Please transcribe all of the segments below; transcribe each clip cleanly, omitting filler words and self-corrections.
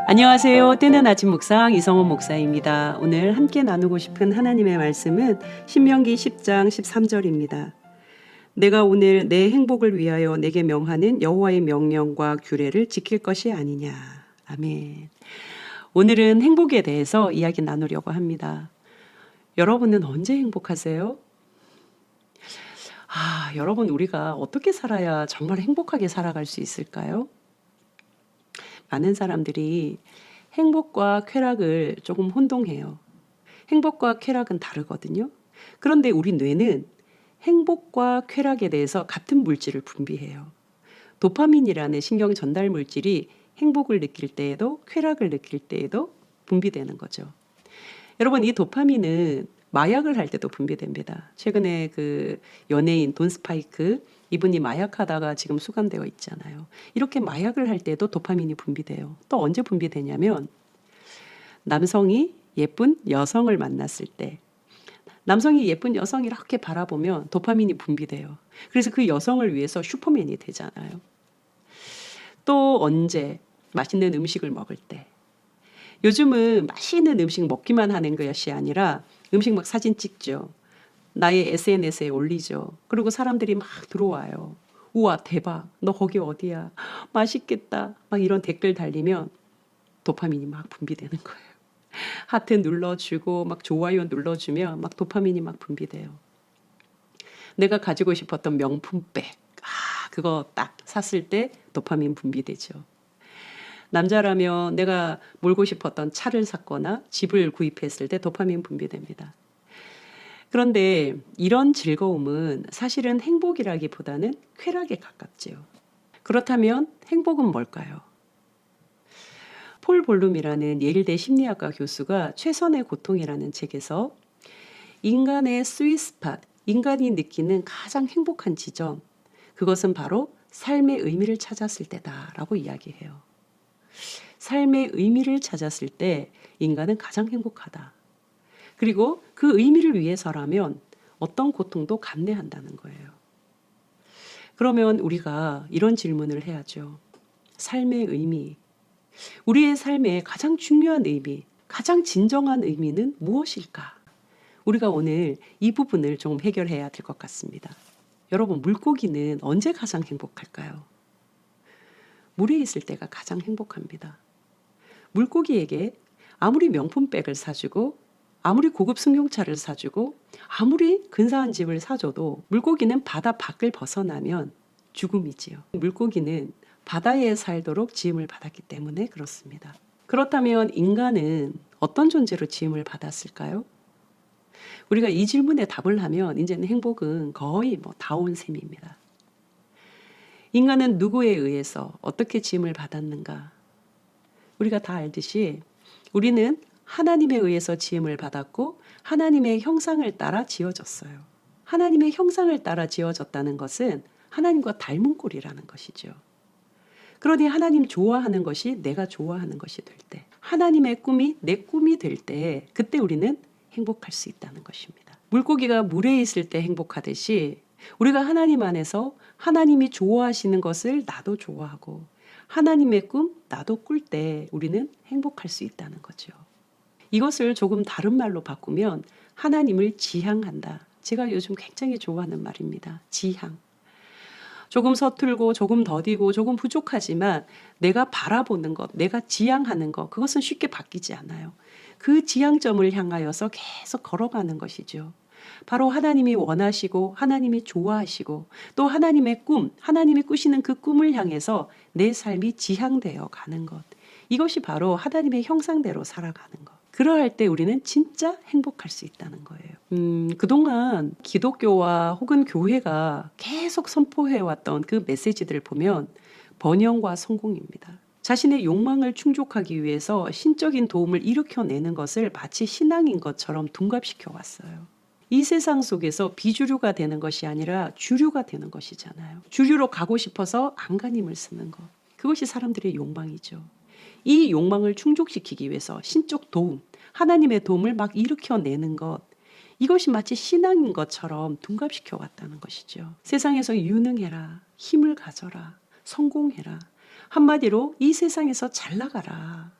안녕하세요. 때는 아침 묵상 이성원 목사입니다. 오늘 함께 나누고 싶은 하나님의 말씀은 신명기 10장 13절입니다. 내가 오늘 내 행복을 위하여 내게 명하는 여호와의 명령과 규례를 지킬 것이 아니냐. 아멘. 오늘은 행복에 대해서 이야기 나누려고 합니다. 여러분은 언제 행복하세요? 여러분, 우리가 어떻게 살아야 정말 행복하게 살아갈 수 있을까요? 많은 사람들이 행복과 쾌락을 조금 혼동해요. 행복과 쾌락은 다르거든요. 그런데 우리 뇌는 행복과 쾌락에 대해서 같은 물질을 분비해요. 도파민이라는 신경 전달 물질이 행복을 느낄 때에도 쾌락을 느낄 때에도 분비되는 거죠. 여러분, 이 도파민은 마약을 할 때도 분비됩니다. 최근에 그 연예인 돈 스파이크 이분이 마약하다가 지금 수감되어 있잖아요. 이렇게 마약을 할 때도 도파민이 분비돼요. 또 언제 분비되냐면 남성이 예쁜 여성을 만났을 때, 남성이 예쁜 여성을 이렇게 바라보면 도파민이 분비돼요. 그래서 그 여성을 위해서 슈퍼맨이 되잖아요. 또 언제 맛있는 음식을 먹을 때, 요즘은 맛있는 음식 먹기만 하는 것이 아니라 음식 막 사진 찍죠. 나의 SNS에 올리죠. 그리고 사람들이 막 들어와요. 우와, 대박. 너 거기 어디야? 맛있겠다. 막 이런 댓글 달리면 도파민이 막 분비되는 거예요. 하트 눌러주고 막 좋아요 눌러주면 막 도파민이 막 분비돼요. 내가 가지고 싶었던 명품백. 그거 딱 샀을 때 도파민 분비되죠. 남자라면 내가 몰고 싶었던 차를 샀거나 집을 구입했을 때 도파민 분비됩니다. 그런데 이런 즐거움은 사실은 행복이라기보다는 쾌락에 가깝지요. 그렇다면 행복은 뭘까요? 폴 볼룸이라는 예일대 심리학과 교수가 최선의 고통이라는 책에서 인간의 스윗스팟, 인간이 느끼는 가장 행복한 지점, 그것은 바로 삶의 의미를 찾았을 때다라고 이야기해요. 삶의 의미를 찾았을 때 인간은 가장 행복하다. 그리고 그 의미를 위해서라면 어떤 고통도 감내한다는 거예요. 그러면 우리가 이런 질문을 해야죠. 삶의 의미, 우리의 삶의 가장 중요한 의미, 가장 진정한 의미는 무엇일까? 우리가 오늘 이 부분을 좀 해결해야 될 것 같습니다. 여러분, 물고기는 언제 가장 행복할까요? 물에 있을 때가 가장 행복합니다. 물고기에게 아무리 명품백을 사주고 아무리 고급 승용차를 사주고 아무리 근사한 집을 사줘도 물고기는 바다 밖을 벗어나면 죽음이지요. 물고기는 바다에 살도록 지음을 받았기 때문에 그렇습니다. 그렇다면 인간은 어떤 존재로 지음을 받았을까요? 우리가 이 질문에 답을 하면 이제는 행복은 거의 다 온 셈입니다. 인간은 누구에 의해서 어떻게 지음을 받았는가? 우리가 다 알듯이 우리는 하나님에 의해서 지음을 받았고 하나님의 형상을 따라 지어졌어요. 하나님의 형상을 따라 지어졌다는 것은 하나님과 닮은 꼴이라는 것이죠. 그러니 하나님 좋아하는 것이 내가 좋아하는 것이 될 때, 하나님의 꿈이 내 꿈이 될 때, 그때 우리는 행복할 수 있다는 것입니다. 물고기가 물에 있을 때 행복하듯이 우리가 하나님 안에서 하나님이 좋아하시는 것을 나도 좋아하고 하나님의 꿈 나도 꿀 때 우리는 행복할 수 있다는 거죠. 이것을 조금 다른 말로 바꾸면 하나님을 지향한다. 제가 요즘 굉장히 좋아하는 말입니다. 지향. 조금 서툴고 조금 더디고 조금 부족하지만 내가 바라보는 것, 내가 지향하는 것, 그것은 쉽게 바뀌지 않아요. 그 지향점을 향하여서 계속 걸어가는 것이죠. 바로 하나님이 원하시고 하나님이 좋아하시고 또 하나님의 꿈, 하나님이 꾸시는 그 꿈을 향해서 내 삶이 지향되어 가는 것. 이것이 바로 하나님의 형상대로 살아가는 것. 그러할 때 우리는 진짜 행복할 수 있다는 거예요. 그동안 기독교와 혹은 교회가 계속 선포해왔던 그 메시지들을 보면 번영과 성공입니다. 자신의 욕망을 충족하기 위해서 신적인 도움을 일으켜내는 것을 마치 신앙인 것처럼 둔갑시켜 왔어요. 이 세상 속에서 비주류가 되는 것이 아니라 주류가 되는 것이잖아요. 주류로 가고 싶어서 안간힘을 쓰는 것. 그것이 사람들의 욕망이죠. 이 욕망을 충족시키기 위해서 신적 도움, 하나님의 도움을 막 일으켜내는 것, 이것이 마치 신앙인 것처럼 둔갑시켜 왔다는 것이죠. 세상에서 유능해라, 힘을 가져라, 성공해라. 한마디로 이 세상에서 잘 나가라.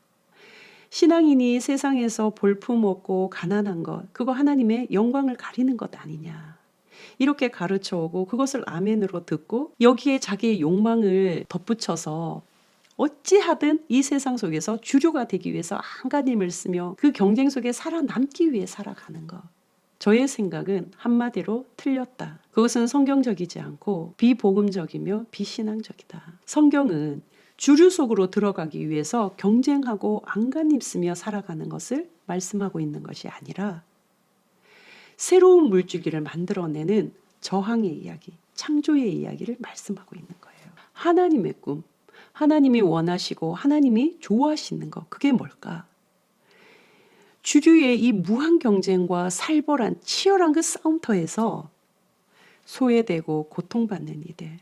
신앙인이 세상에서 볼품없고 가난한 것, 그거 하나님의 영광을 가리는 것 아니냐. 이렇게 가르쳐 오고 그것을 아멘으로 듣고 여기에 자기의 욕망을 덧붙여서 어찌하든 이 세상 속에서 주류가 되기 위해서 안간힘을 쓰며 그 경쟁 속에 살아남기 위해 살아가는 것. 저의 생각은 한마디로 틀렸다. 그것은 성경적이지 않고 비복음적이며 비신앙적이다. 성경은 주류 속으로 들어가기 위해서 경쟁하고 안간힘 쓰며 살아가는 것을 말씀하고 있는 것이 아니라 새로운 물줄기를 만들어내는 저항의 이야기, 창조의 이야기를 말씀하고 있는 거예요. 하나님의 꿈, 하나님이 원하시고 하나님이 좋아하시는 것, 그게 뭘까? 주류의 이 무한 경쟁과 살벌한 치열한 그 싸움터에서 소외되고 고통받는 이들,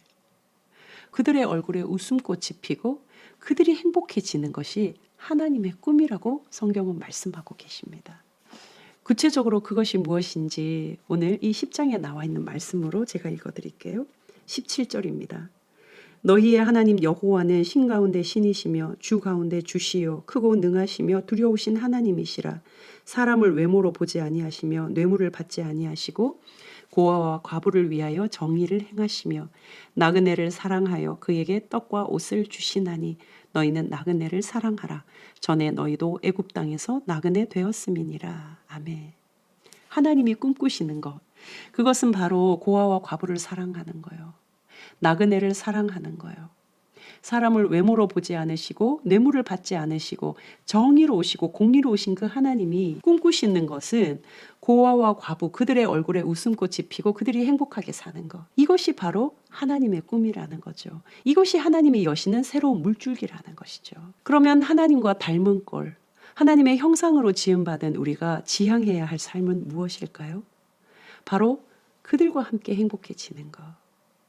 그들의 얼굴에 웃음꽃이 피고 그들이 행복해지는 것이 하나님의 꿈이라고 성경은 말씀하고 계십니다. 구체적으로 그것이 무엇인지 오늘 이 10장에 나와 있는 말씀으로 제가 읽어드릴게요. 17절입니다. 너희의 하나님 여호와는 신 가운데 신이시며 주 가운데 주시요 크고 능하시며 두려우신 하나님이시라. 사람을 외모로 보지 아니하시며 뇌물을 받지 아니하시고 고아와 과부를 위하여 정의를 행하시며 나그네를 사랑하여 그에게 떡과 옷을 주시나니 너희는 나그네를 사랑하라. 전에 너희도 애굽 땅에서 나그네 되었음이니라. 아멘. 하나님이 꿈꾸시는 것, 그것은 바로 고아와 과부를 사랑하는 거예요. 나그네를 사랑하는 거예요. 사람을 외모로 보지 않으시고 뇌물을 받지 않으시고 정의로우시고 공의로우신 그 하나님이 꿈꾸시는 것은 고아와 과부, 그들의 얼굴에 웃음꽃이 피고 그들이 행복하게 사는 것. 이것이 바로 하나님의 꿈이라는 거죠. 이것이 하나님이 여시는 새로운 물줄기라는 것이죠. 그러면 하나님과 닮은 꼴, 하나님의 형상으로 지음받은 우리가 지향해야 할 삶은 무엇일까요? 바로 그들과 함께 행복해지는 것.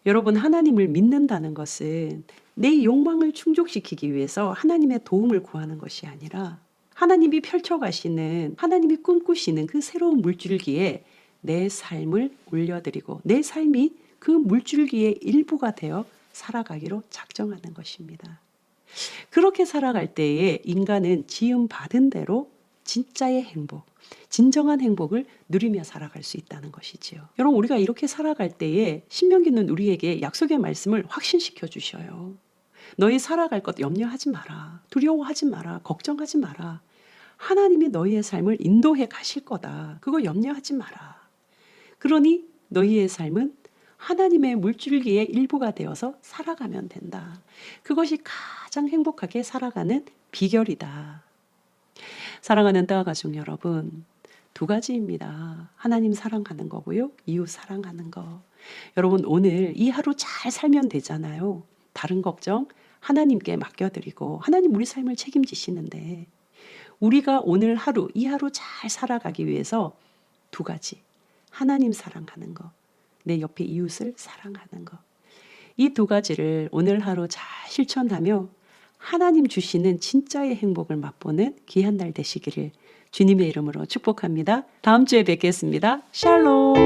여러분, 하나님을 믿는다는 것은 내 욕망을 충족시키기 위해서 하나님의 도움을 구하는 것이 아니라 하나님이 펼쳐가시는, 하나님이 꿈꾸시는 그 새로운 물줄기에 내 삶을 올려드리고 내 삶이 그 물줄기의 일부가 되어 살아가기로 작정하는 것입니다. 그렇게 살아갈 때에 인간은 지음받은 대로 진짜의 행복, 진정한 행복을 누리며 살아갈 수 있다는 것이지요. 여러분, 우리가 이렇게 살아갈 때에 신명기는 우리에게 약속의 말씀을 확신시켜 주셔요. 너희 살아갈 것 염려하지 마라. 두려워하지 마라. 걱정하지 마라. 하나님이 너희의 삶을 인도해 가실 거다. 그거 염려하지 마라. 그러니 너희의 삶은 하나님의 물줄기의 일부가 되어서 살아가면 된다. 그것이 가장 행복하게 살아가는 비결이다. 사랑하는 따가 가족 여러분, 두 가지입니다. 하나님 사랑하는 거고요. 이웃 사랑하는 거. 여러분, 오늘 이 하루 잘 살면 되잖아요. 다른 걱정 하나님께 맡겨드리고 하나님 우리 삶을 책임지시는데 우리가 오늘 하루, 이 하루 잘 살아가기 위해서 두 가지. 하나님 사랑하는 거, 내 옆에 이웃을 사랑하는 거. 이 두 가지를 오늘 하루 잘 실천하며 하나님 주시는 진짜의 행복을 맛보는 귀한 날 되시기를 주님의 이름으로 축복합니다. 다음 주에 뵙겠습니다. 샬롬.